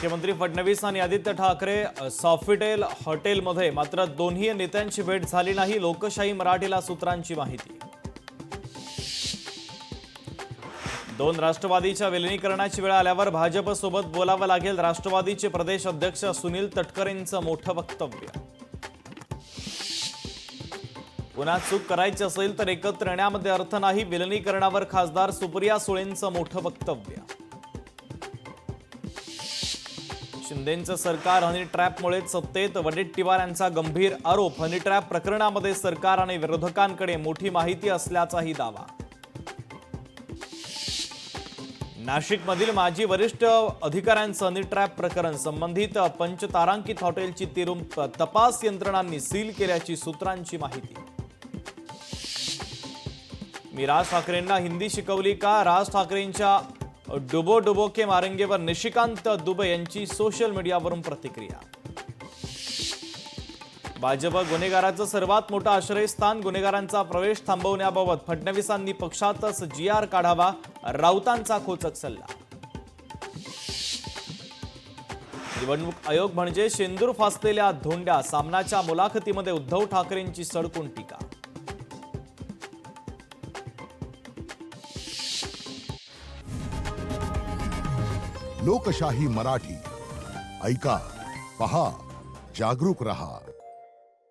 मुख्यमंत्री फडणवीस आणि आदित्य ठाकरे सॉफिटेल हॉटेलमध्ये मात्र दोन्ही नेत्यांची भेट झाली नाही। लोकशाही मराठीला सूत्रांची माहिती। दोन राष्ट्रवादीच्या विलीनीकरणाची वेळ आल्यावर भाजपसोबत बोलावं लागेल। राष्ट्रवादीचे प्रदेश अध्यक्ष सुनील तटकरेंचं मोठं वक्तव्य। पुन्हा चूक करायची असेल तर एकत्र येण्यामध्ये अर्थ नाही। विलीनीकरणावर खासदार सुप्रिया सुळेंचं मोठं वक्तव्य। शिंदेंचं सरकार हनी ट्रॅपमुळे सत्तेत, वडेट्टीवार यांचा गंभीर आरोप। हनी ट्रॅप प्रकरणामध्ये सरकार आणि विरोधकांकडे मोठी माहिती असल्याचाही दावा। नाशिकमधील माजी वरिष्ठ अधिकाऱ्यांचं हनी ट्रॅप प्रकरण, संबंधित पंचतारांकित हॉटेलची तिरूम तपास यंत्रणांनी सील केल्याची सूत्रांची माहिती। मी राज ठाकरेंना हिंदी शिकवली का? राज ठाकरेंच्या डुबो डुबो के मारेंगेवर निशिकांत दुबे यांची सोशल मीडियावरून प्रतिक्रिया। भाजप गुन्हेगाराचं सर्वात मोठं आश्रयस्थान, गुन्हेगारांचा प्रवेश थांबवण्याबाबत फडणवीसांनी पक्षातच GR काढावा, राऊतांचा खोचक सल्ला। निवडणूक आयोग म्हणजे शेंदूर फासलेल्या धोंड्या, सामनाच्या मुलाखतीमध्ये उद्धव ठाकरेंची सडकून टीका। लोकशाही मराठी ऐका, पहा, जागरूक रहा।